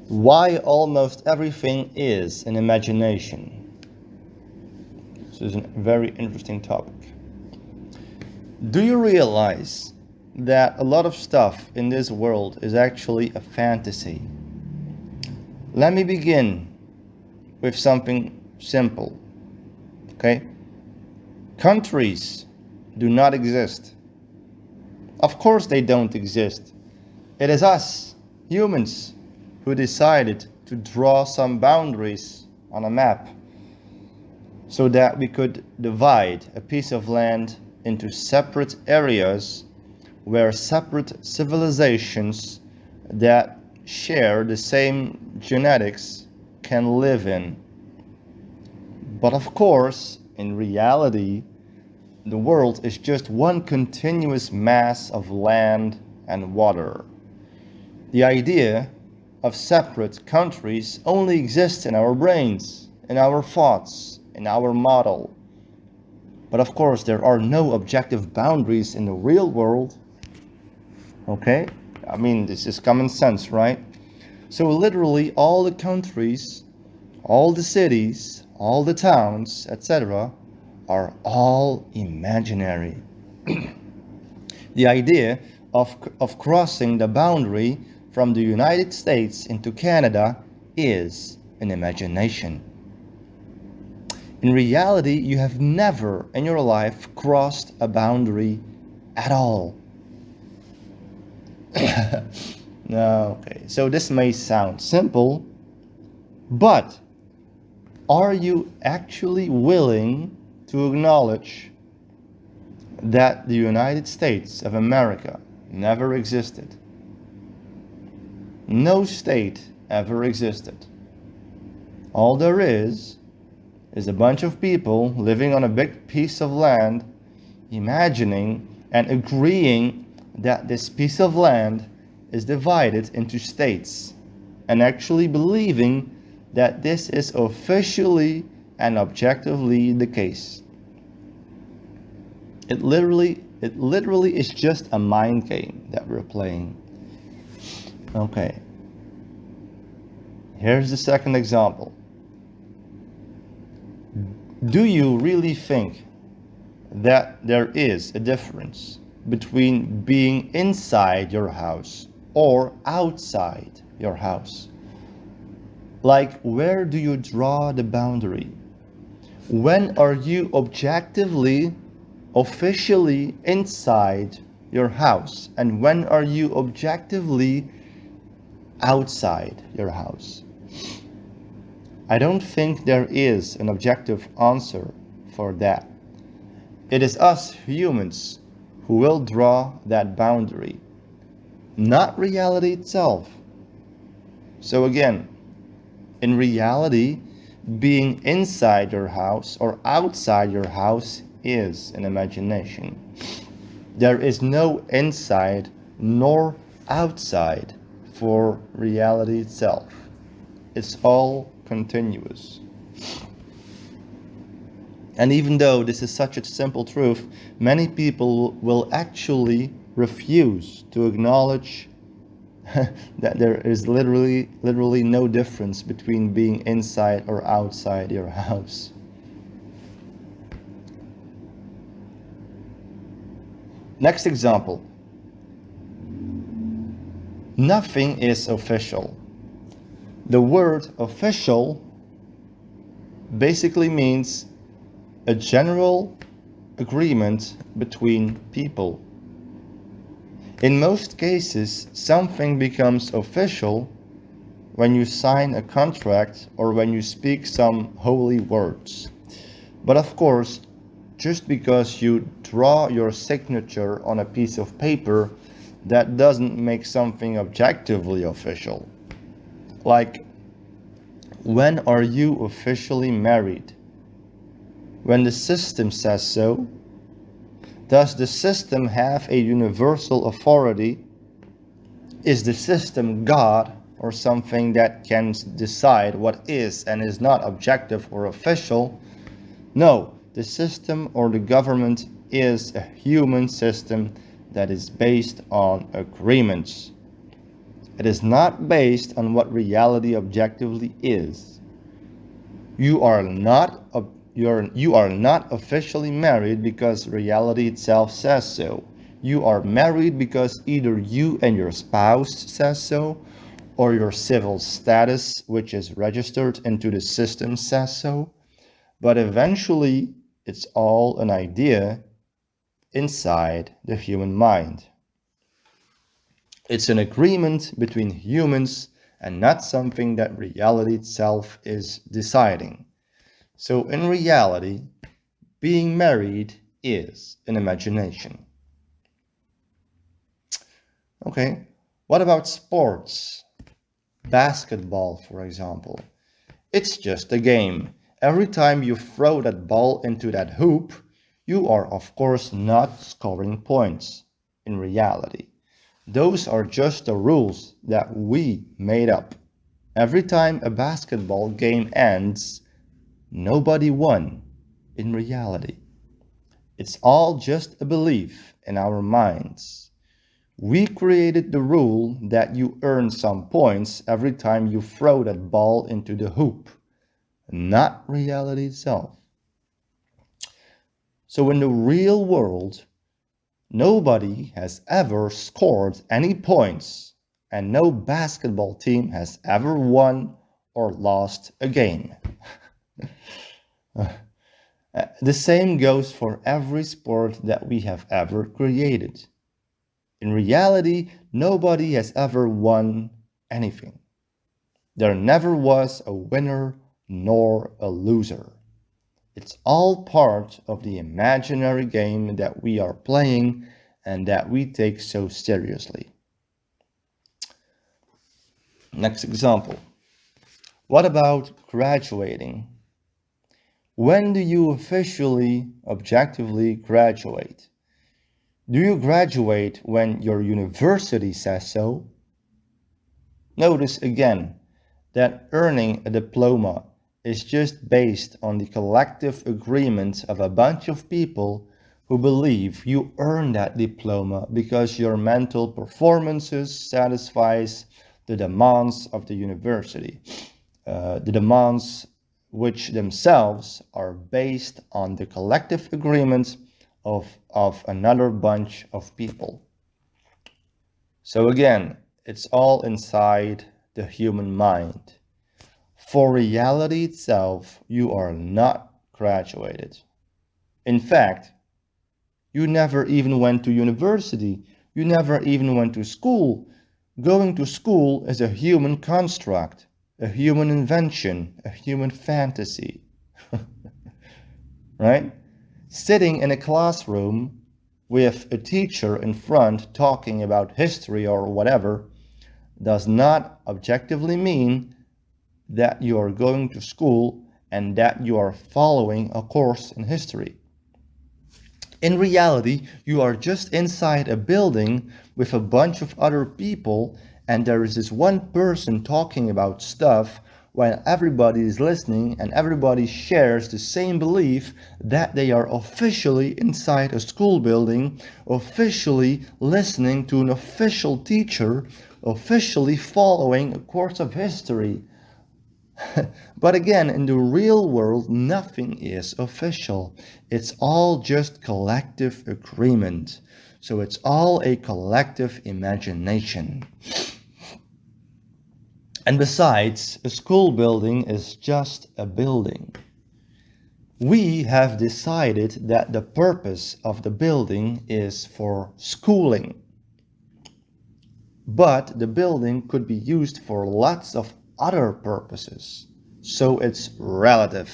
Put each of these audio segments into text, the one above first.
Why almost everything is an imagination. This is a very interesting topic. Do you realize that a lot of stuff in this world is actually a fantasy? Let me begin with something simple. Okay? Countries do not exist. Of course they don't exist. It is us, humans, who decided to draw some boundaries on a map so that we could divide a piece of land into separate areas where separate civilizations that share the same genetics can live in. But of course, in reality, the world is just one continuous mass of land and water. The idea of separate countries only exists in our brains, in our thoughts, in our model. But of course, there are no objective boundaries in the real world. Okay? I mean, this is common sense, right? So literally all the countries, all the cities, all the towns, etc., are all imaginary. The idea of crossing the boundary from the United States into Canada is an imagination. In reality, you have never in your life crossed a boundary at all. No, okay. So this may sound simple, but are you actually willing to acknowledge that the United States of America never existed? No state ever existed. All there is a bunch of people living on a big piece of land, imagining and agreeing that this piece of land is divided into states, and actually believing that this is officially and objectively the case. It literally is just a mind game that we're playing. Okay. Here's the second example. Do you really think that there is a difference between being inside your house or outside your house? Like, where do you draw the boundary? When are you objectively, officially inside your house? And when are you objectively outside your house? I don't think there is an objective answer for that. It is us humans who will draw that boundary, not reality itself. So again, in reality, being inside your house or outside your house is an imagination. There is no inside nor outside for reality itself. It's all continuous. And even though this is such a simple truth, many people will actually refuse to acknowledge that there is literally no difference between being inside or outside your house. Next example. Nothing is official. The word official basically means a general agreement between people. In most cases, something becomes official when you sign a contract or when you speak some holy words. But of course, just because you draw your signature on a piece of paper, that doesn't make something objectively official. Like, when are you officially married? When the system says so? Does the system have a universal authority? Is the system God or something that can decide what is and is not objective or official? No, the system or the government is a human system that is based on agreements. It is not based on what reality objectively is. You are not officially married because reality itself says so. You are married because either you and your spouse says so, or your civil status, which is registered into the system, says so. But eventually, it's all an idea inside the human mind. It's an agreement between humans and not something that reality itself is deciding. So in reality, being married is an imagination. Okay, what about sports? Basketball, for example. It's just a game. Every time you throw that ball into that hoop, you are of course not scoring points in reality. Those are just the rules that we made up. Every time a basketball game ends, nobody won in reality. It's all just a belief in our minds. We created the rule that you earn some points every time you throw that ball into the hoop, not reality itself. So in the real world, nobody has ever scored any points, and no basketball team has ever won or lost a game. The same goes for every sport that we have ever created. In reality, nobody has ever won anything. There never was a winner nor a loser. It's all part of the imaginary game that we are playing and that we take so seriously. Next example. What about graduating? When do you officially, objectively graduate? Do you graduate when your university says so? Notice again that earning a diploma is just based on the collective agreement of a bunch of people who believe you earned that diploma because your mental performances satisfies the demands of the university, the demands which themselves are based on the collective agreement of another bunch of people. So again, it's all inside the human mind. For reality itself, you are not graduated. In fact, you never even went to university. You never even went to school. Going to school is a human construct, a human invention, a human fantasy. Right? Sitting in a classroom with a teacher in front talking about history or whatever does not objectively mean that you are going to school and that you are following a course in history. In reality, you are just inside a building with a bunch of other people, and there is this one person talking about stuff while everybody is listening and everybody shares the same belief that they are officially inside a school building, officially listening to an official teacher, officially following a course of history. But again, in the real world, nothing is official. It's all just collective agreement. So it's all a collective imagination. And besides, a school building is just a building. We have decided that the purpose of the building is for schooling. But the building could be used for lots of other purposes. So it's relative.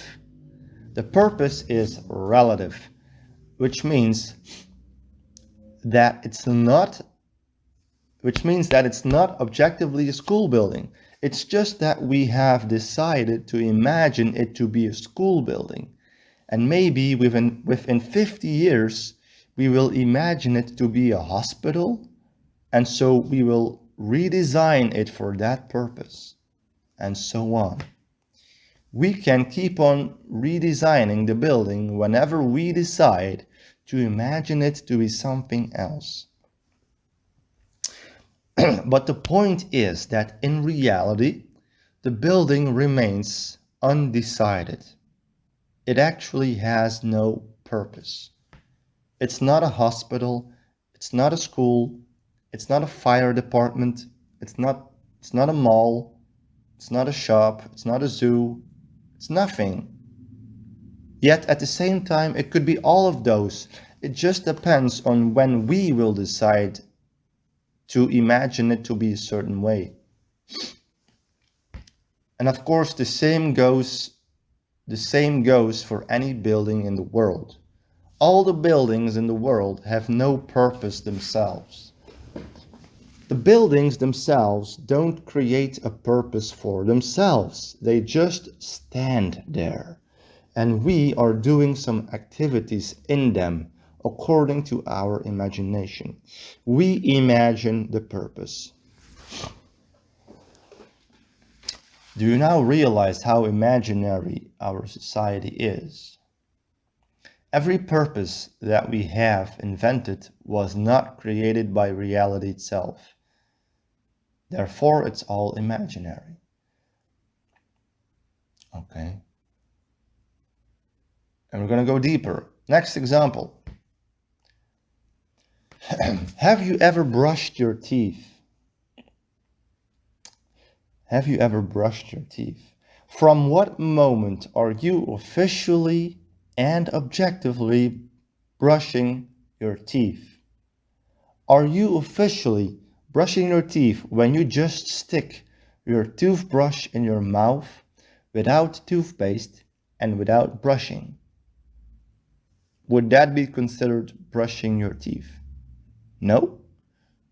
The purpose is relative, which means that it's not objectively a school building. It's just that we have decided to imagine it to be a school building. And maybe within 50 years, we will imagine it to be a hospital. And so we will redesign it for that purpose. And so on. We can keep on redesigning the building whenever we decide to imagine it to be something else. But the point is that in reality, the building remains undecided. It actually has no purpose. It's not a hospital, it's not a school, it's not a fire department, it's not a mall, it's not a shop, it's not a zoo, it's nothing. Yet at the same time, it could be all of those. It just depends on when we will decide to imagine it to be a certain way. And of course, the same goes for any building in the world. All the buildings in the world have no purpose themselves. The buildings themselves don't create a purpose for themselves. They just stand there. And we are doing some activities in them according to our imagination. We imagine the purpose. Do you now realize how imaginary our society is? Every purpose that we have invented was not created by reality itself. Therefore, it's all imaginary. Okay. And we're going to go deeper. Next example. Have you ever brushed your teeth? Have you ever brushed your teeth? From what moment are you officially and objectively brushing your teeth? Are you officially brushing your teeth when you just stick your toothbrush in your mouth without toothpaste and without brushing? Would that be considered brushing your teeth? No?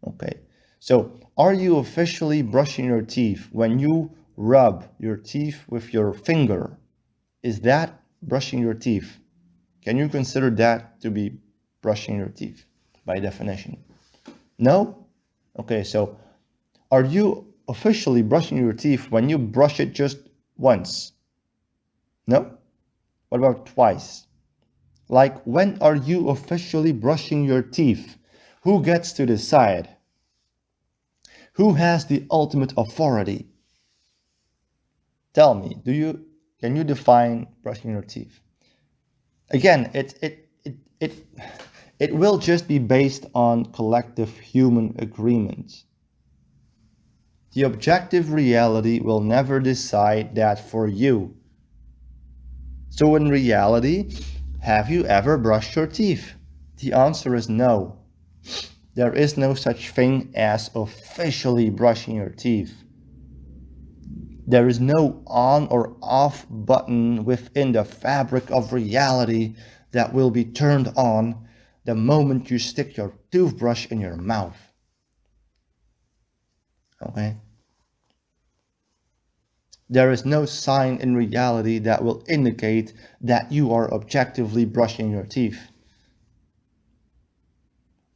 Okay. So, are you officially brushing your teeth when you rub your teeth with your finger? Is that brushing your teeth? Can you consider that to be brushing your teeth by definition? No? Okay, so are you officially brushing your teeth when you brush it just once? No? What about twice? Like, when are you officially brushing your teeth? Who gets to decide? Who has the ultimate authority? Tell me, can you define brushing your teeth? Again, it will just be based on collective human agreement. The objective reality will never decide that for you. So in reality, have you ever brushed your teeth? The answer is no. There is no such thing as officially brushing your teeth. There is no on or off button within the fabric of reality that will be turned on the moment you stick your toothbrush in your mouth. Okay? There is no sign in reality that will indicate that you are objectively brushing your teeth.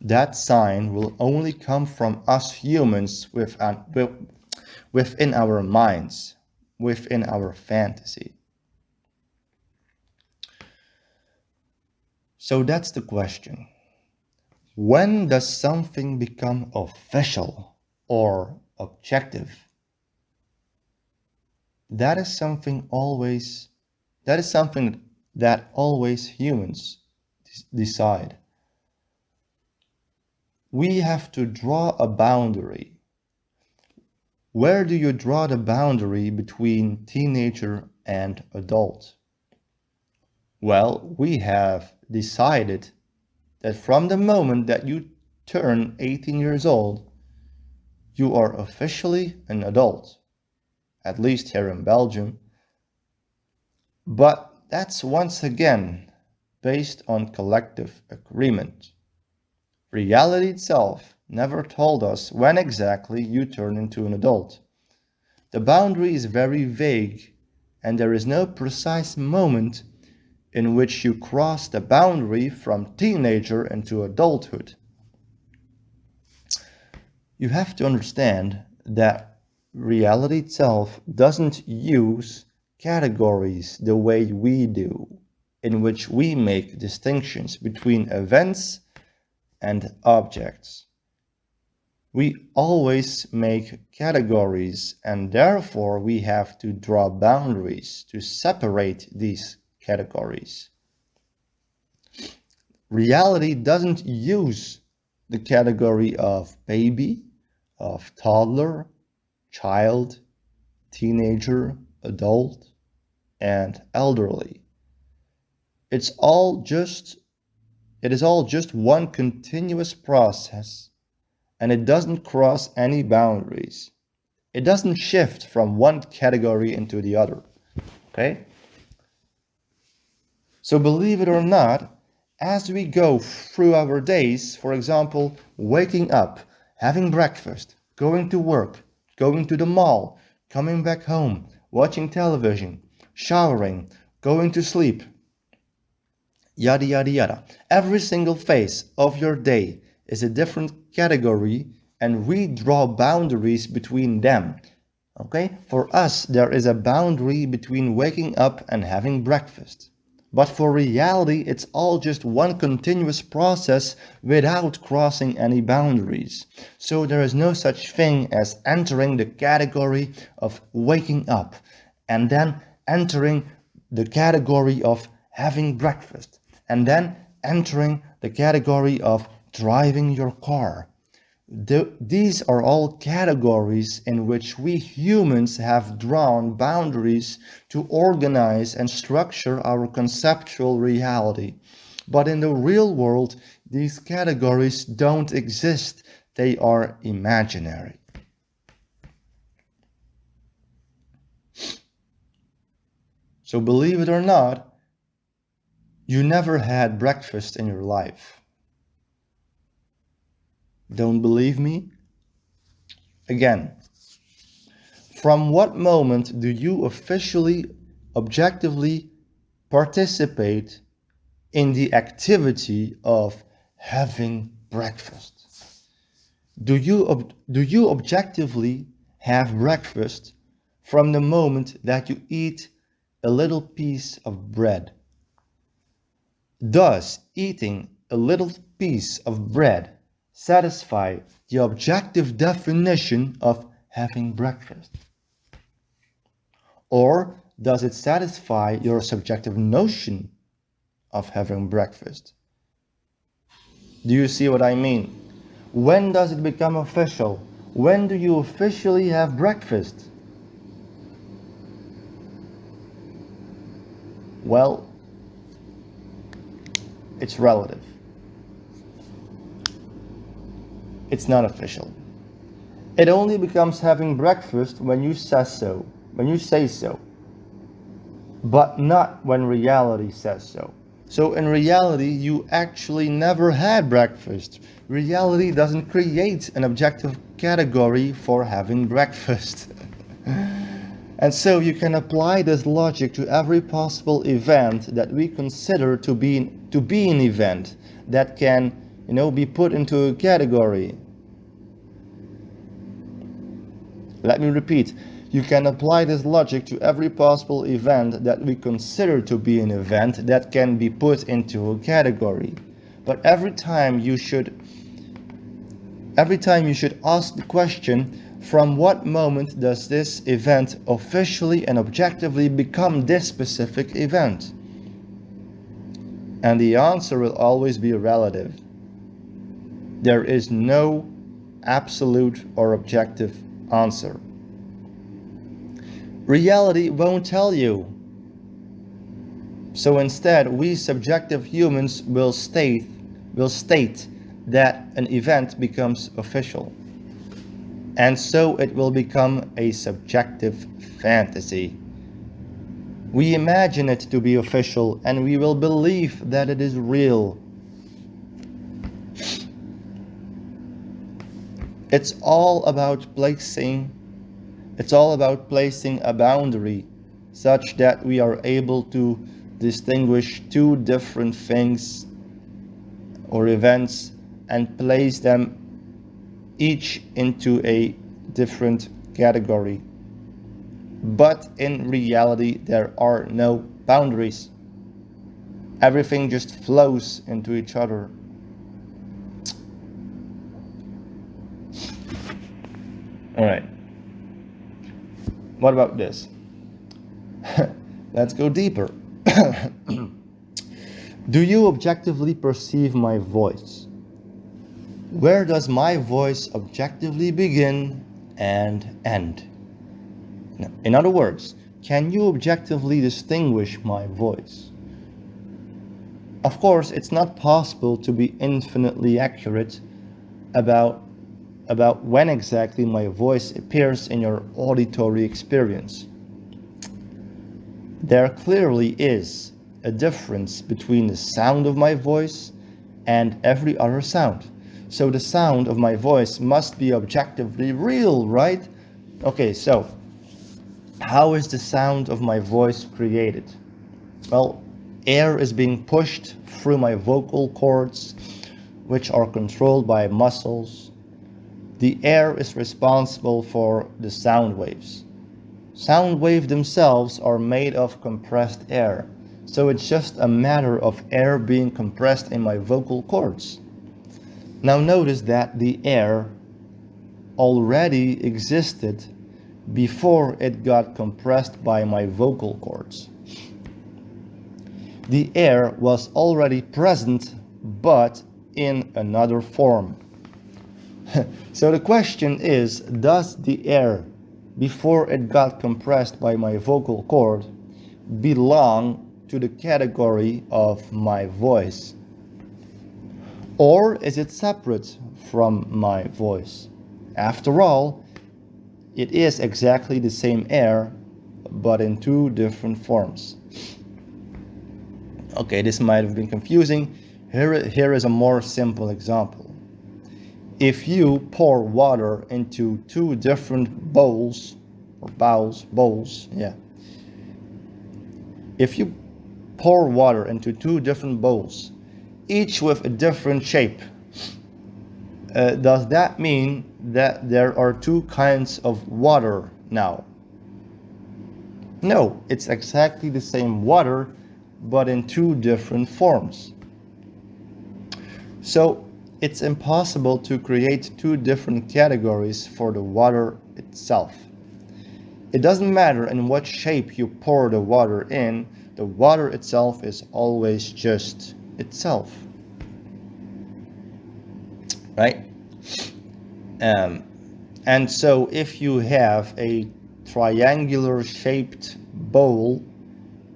That sign will only come from us humans within our minds, within our fantasy. So that's the question. When does something become official or objective? That is something that always humans decide. We have to draw a boundary. Where do you draw the boundary between teenager and adult? Well, we have decided that from the moment that you turn 18 years old, you are officially an adult, at least here in Belgium. But that's once again based on collective agreement. Reality itself never told us when exactly you turn into an adult. The boundary is very vague, and there is no precise moment in which you cross the boundary from teenager into adulthood. You have to understand that reality itself doesn't use categories the way we do, in which we make distinctions between events and objects. We always make categories, and therefore we have to draw boundaries to separate these categories. Reality doesn't use the category of baby, of toddler, child, teenager, adult, and elderly. It is all just one continuous process, and it doesn't cross any boundaries. It doesn't shift from one category into the other. Okay? So believe it or not, as we go through our days, for example, waking up, having breakfast, going to work, going to the mall, coming back home, watching television, showering, going to sleep, yada yada yada. Every single phase of your day is a different category, and we draw boundaries between them. Okay? For us, there is a boundary between waking up and having breakfast. But for reality, it's all just one continuous process without crossing any boundaries. So there is no such thing as entering the category of waking up and then entering the category of having breakfast and then entering the category of driving your car. These are all categories in which we humans have drawn boundaries to organize and structure our conceptual reality. But in the real world, these categories don't exist. They are imaginary. So believe it or not, you never had breakfast in your life. Don't believe me? Again, from what moment do you officially, objectively participate in the activity of having breakfast? Do you objectively have breakfast from the moment that you eat a little piece of bread? Does eating a little piece of bread satisfy the objective definition of having breakfast? Or does it satisfy your subjective notion of having breakfast? Do you see what I mean? When does it become official? When do you officially have breakfast? Well, it's relative. It's not official. It only becomes having breakfast when you say so, but not when reality says so. So in reality, you actually never had breakfast. Reality doesn't create an objective category for having breakfast. And so you can apply this logic to every possible event that we consider to be an event that can, be put into a category. Let me repeat. You can apply this logic to every possible event that we consider to be an event that can be put into a category. But every time you should ask the question, from what moment does this event officially and objectively become this specific event? And the answer will always be relative. There is no absolute or objective answer. Reality won't tell you. So instead, we subjective humans will state that an event becomes official. And so it will become a subjective fantasy. We imagine it to be official, and we will believe that it is real. It's all about placing a boundary such that we are able to distinguish two different things or events and place them each into a different category. But in reality, there are no boundaries. Everything just flows into each other. All right. What about this? Let's go deeper. Do you objectively perceive my voice? Where does my voice objectively begin and end? In other words, can you objectively distinguish my voice? Of course, it's not possible to be infinitely accurate about when exactly my voice appears in your auditory experience. There clearly is a difference between the sound of my voice and every other sound. So the sound of my voice must be objectively real, right? Okay, so how is the sound of my voice created? Well, air is being pushed through my vocal cords, which are controlled by muscles. The air is responsible for the sound waves. Sound waves themselves are made of compressed air, so it's just a matter of air being compressed in my vocal cords. Now notice that the air already existed before it got compressed by my vocal cords. The air was already present, but in another form. So the question is, does the air, before it got compressed by my vocal cord, belong to the category of my voice? Or is it separate from my voice? After all, it is exactly the same air, but in two different forms. Okay, this might have been confusing. Here is a more simple example. If you pour water into two different bowls, If you pour water into two different bowls, each with a different shape, does that mean that there are two kinds of water now? No, it's exactly the same water, but in two different forms. So it's impossible to create two different categories for the water itself. It doesn't matter in what shape you pour the water in, the water itself is always just itself. Right? And so if you have a triangular shaped bowl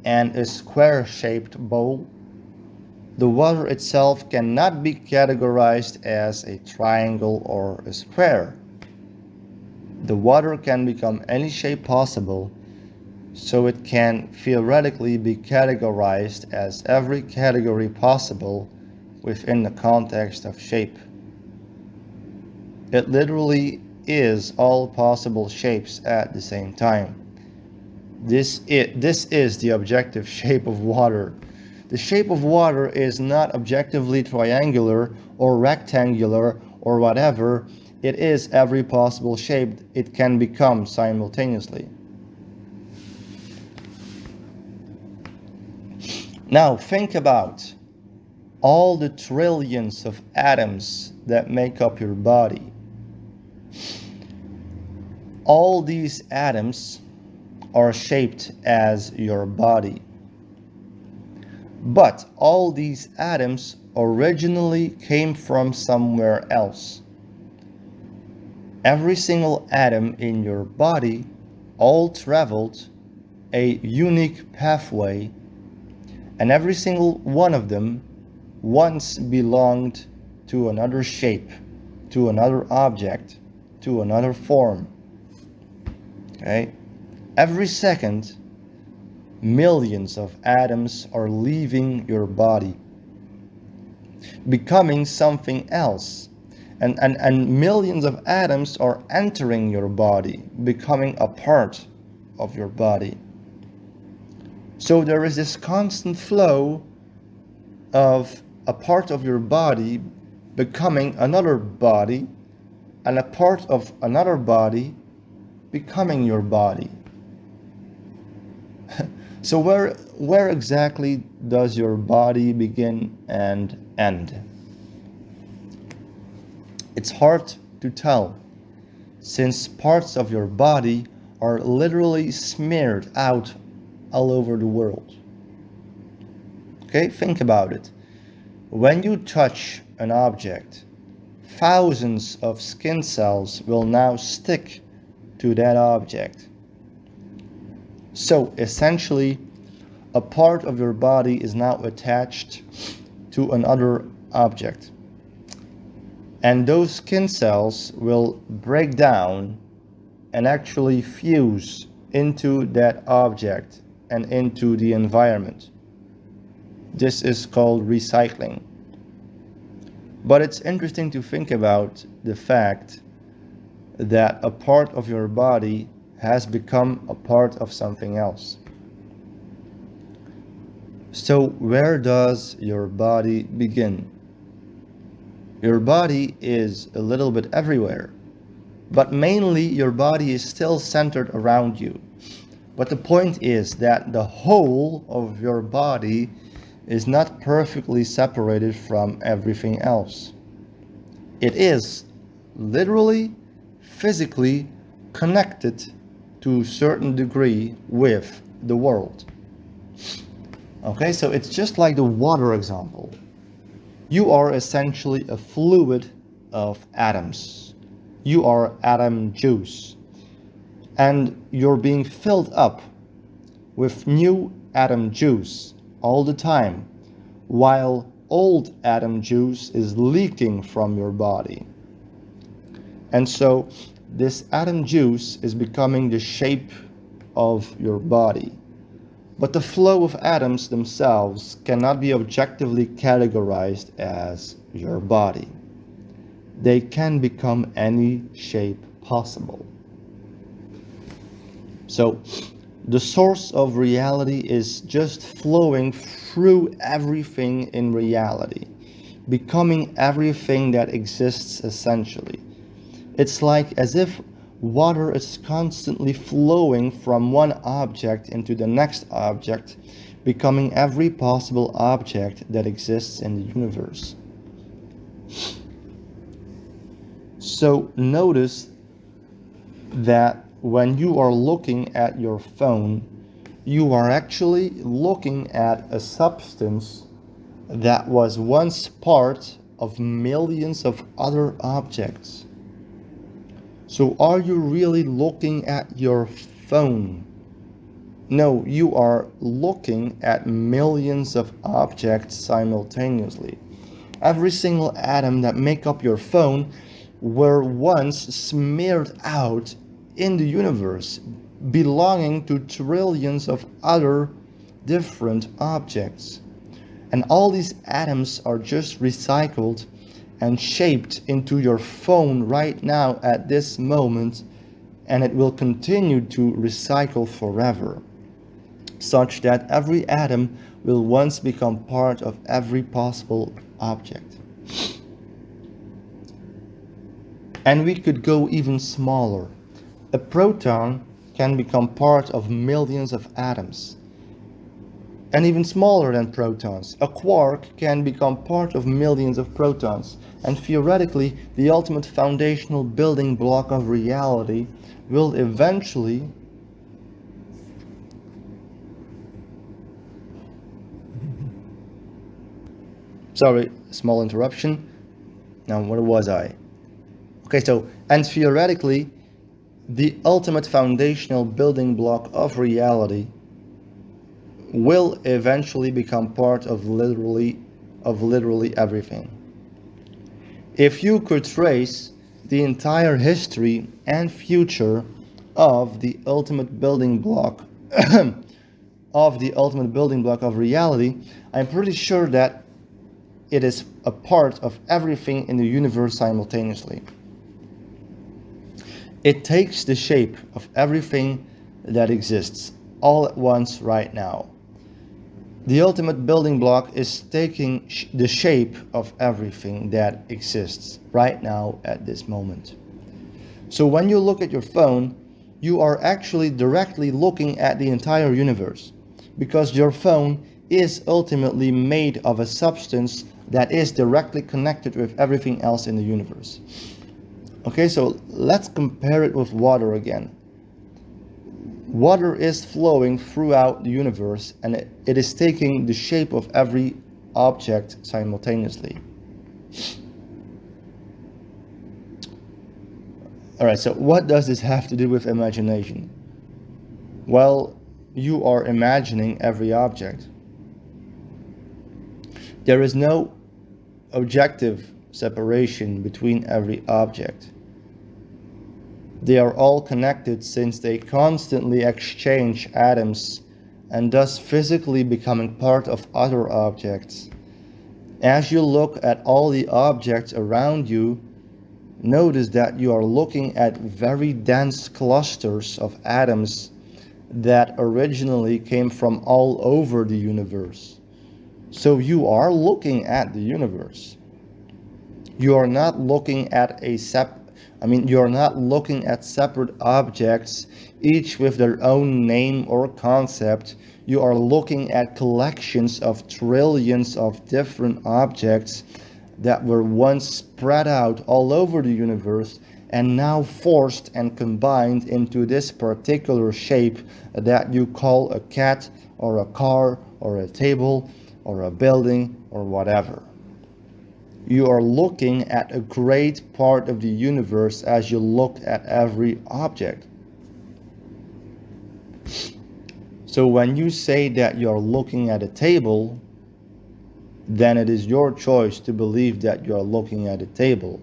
and a square shaped bowl, the water itself cannot be categorized as a triangle or a square. The water can become any shape possible, so it can theoretically be categorized as every category possible within the context of shape. It literally is all possible shapes at the same time. This is the objective shape of water. The shape of water is not objectively triangular or rectangular or whatever. It is every possible shape it can become simultaneously. Now think about all the trillions of atoms that make up your body. All these atoms are shaped as your body. But all these atoms originally came from somewhere else. Every single atom in your body all traveled a unique pathway, and every single one of them once belonged to another shape, to another object, to another form. Okay? Every second, millions of atoms are leaving your body, becoming something else. And millions of atoms are entering your body, becoming a part of your body. So there is this constant flow of a part of your body becoming another body, and a part of another body becoming your body. So where exactly does your body begin and end? It's hard to tell. since parts of your body are literally smeared out all over the world. Okay, think about it. When you touch an object, thousands of skin cells will now stick to that object. So essentially, a part of your body is now attached to another object. And those skin cells will break down and actually fuse into that object and into the environment. This is called recycling. But it's interesting to think about the fact that a part of your body has become a part of something else. So where does your body begin? Your body is a little bit everywhere, but mainly your body is still centered around you. But the point is that the whole of your body is not perfectly separated from everything else. It is literally, physically connected to a certain degree with the world. Okay, so it's just like the water example. You are essentially a fluid of atoms. You are atom juice. And you're being filled up with new atom juice all the time, while old atom juice is leaking from your body. And so this atom juice is becoming the shape of your body. But the flow of atoms themselves cannot be objectively categorized as your body. They can become any shape possible. So, the source of reality is just flowing through everything in reality, becoming everything that exists essentially. It's like as if water is constantly flowing from one object into the next object, becoming every possible object that exists in the universe. So notice that when you are looking at your phone, you are actually looking at a substance that was once part of millions of other objects. So are you really looking at your phone? No, you are looking at millions of objects simultaneously. Every single atom that make up your phone were once smeared out in the universe, belonging to trillions of other different objects. And all these atoms are just recycled and shaped into your phone right now at this moment, and it will continue to recycle forever, such that every atom will once become part of every possible object. And we could go even smaller. A proton can become part of millions of atoms. And even smaller than protons, a quark can become part of millions of protons. And theoretically, the ultimate foundational building block of reality will eventually sorry, small interruption. Now, where was I? Okay, and theoretically, the ultimate foundational building block of reality will eventually become part of literally everything. If you could trace the entire history and future of the ultimate building block of reality, I'm pretty sure that it is a part of everything in the universe simultaneously. It takes the shape of everything that exists all at once right now. The ultimate building block is taking the shape of everything that exists right now at this moment. So when you look at your phone, you are actually directly looking at the entire universe, because your phone is ultimately made of a substance that is directly connected with everything else in the universe. Okay, so let's compare it with water again. Water is flowing throughout the universe, and it is taking the shape of every object simultaneously. Alright, so what does this have to do with imagination? Well, you are imagining every object. There is no objective separation between every object. They are all connected since they constantly exchange atoms and thus physically becoming part of other objects. As you look at all the objects around you, notice that you are looking at very dense clusters of atoms that originally came from all over the universe. So you are looking at the universe. You are not looking at you're not looking at separate objects, each with their own name or concept. You are looking at collections of trillions of different objects that were once spread out all over the universe and now forced and combined into this particular shape that you call a cat or a car or a table or a building or whatever. You are looking at a great part of the universe as you look at every object. So when you say that you are looking at a table, then it is your choice to believe that you are looking at a table.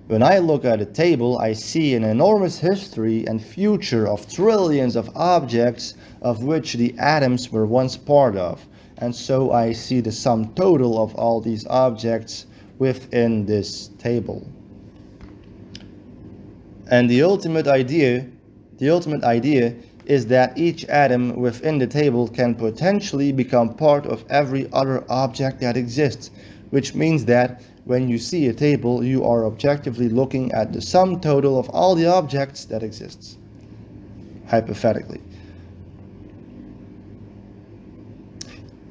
When I look at a table, I see an enormous history and future of trillions of objects of which the atoms were once part of. And so I see the sum total of all these objects within this table. And the ultimate idea is that each atom within the table can potentially become part of every other object that exists, which means that when you see a table, you are objectively looking at the sum total of all the objects that exists, hypothetically.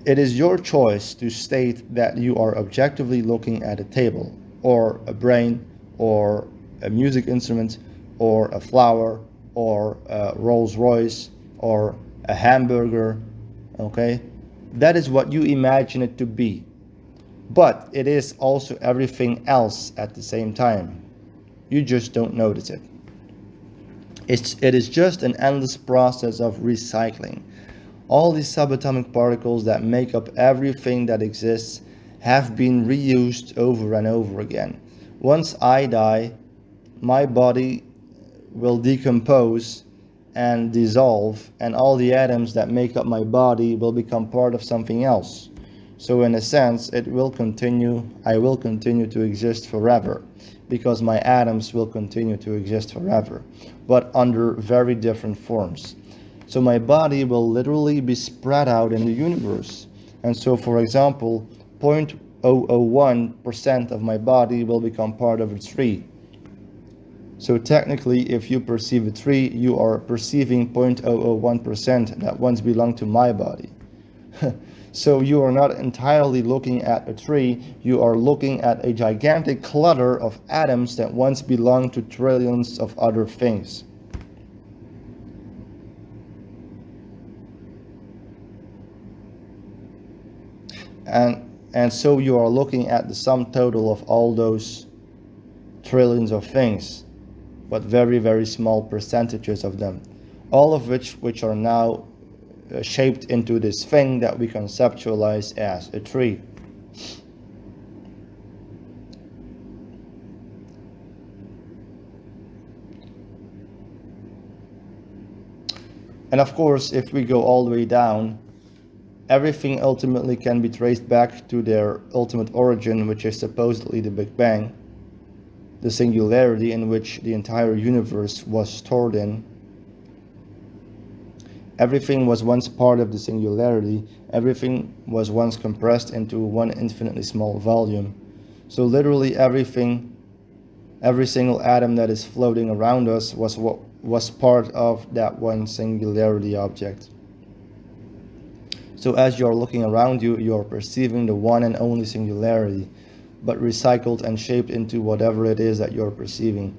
It is your choice to state that you are objectively looking at a table, or a brain, or a music instrument, or a flower, or a Rolls Royce, or a hamburger, okay? That is what you imagine it to be. But it is also everything else at the same time. You just don't notice it. It is just an endless process of recycling. All these subatomic particles that make up everything that exists have been reused over and over again. Once I die, my body will decompose and dissolve, and all the atoms that make up my body will become part of something else. So in a sense, I will continue to exist forever, because my atoms will continue to exist forever, but under very different forms. So my body will literally be spread out in the universe. And so, for example, 0.001% of my body will become part of a tree. So technically, if you perceive a tree, you are perceiving 0.001% that once belonged to my body. So you are not entirely looking at a tree, you are looking at a gigantic clutter of atoms that once belonged to trillions of other things. And so you are looking at the sum total of all those trillions of things, but very, very small percentages of them, all of which are now shaped into this thing that we conceptualize as a tree. And of course, if we go all the way down, everything ultimately can be traced back to their ultimate origin, which is supposedly the Big Bang, the singularity in which the entire universe was stored in. Everything was once part of the singularity. Everything was once compressed into one infinitely small volume. So literally everything, every single atom that is floating around us was part of that one singularity object. So as you're looking around you, you're perceiving the one and only singularity. but recycled and shaped into whatever it is that you're perceiving.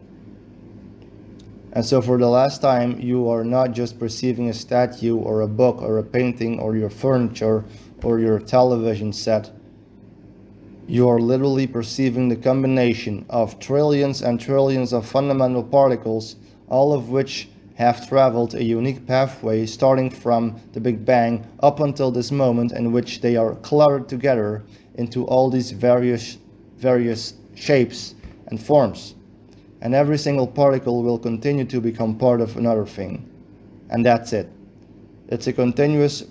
And so for the last time, you are not just perceiving a statue or a book or a painting or your furniture or your television set. You are literally perceiving the combination of trillions and trillions of fundamental particles, all of which have traveled a unique pathway starting from the Big Bang up until this moment, in which they are cluttered together into all these various shapes and forms. And every single particle will continue to become part of another thing. And that's it. It's a continuous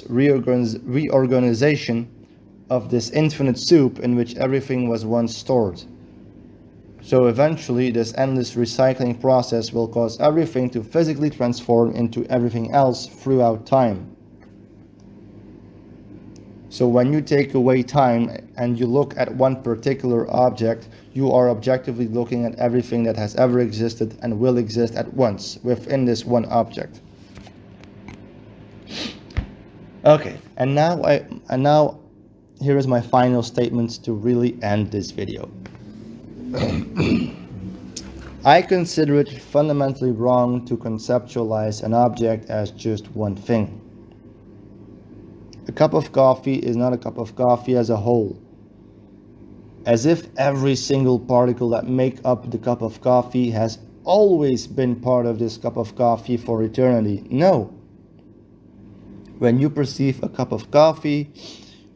reorganization of this infinite soup in which everything was once stored. So eventually this endless recycling process will cause everything to physically transform into everything else throughout time. So when you take away time and you look at one particular object, you are objectively looking at everything that has ever existed and will exist at once within this one object. Okay, and now here is my final statement to really end this video. I consider it fundamentally wrong to conceptualize an object as just one thing. A cup of coffee is not a cup of coffee as a whole. As if every single particle that make up the cup of coffee has always been part of this cup of coffee for eternity. No. When you perceive a cup of coffee,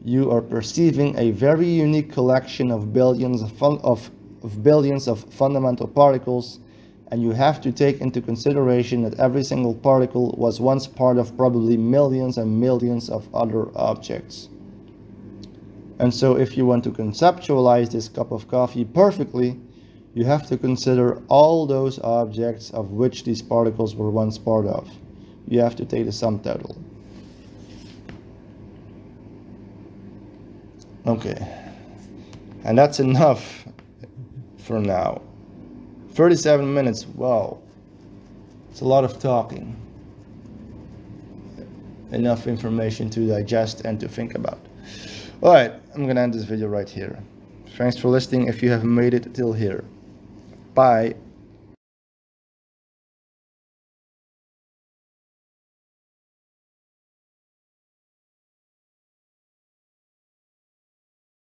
you are perceiving a very unique collection of billions of fundamental particles, and you have to take into consideration that every single particle was once part of probably millions and millions of other objects. And so if you want to conceptualize this cup of coffee perfectly, you have to consider all those objects of which these particles were once part of. You have to take the sum total. Okay, and that's enough for now. 37 minutes, wow, it's a lot of talking. Enough information to digest and to think about. Alright, I'm gonna end this video right here. Thanks for listening if you have made it till here. Bye.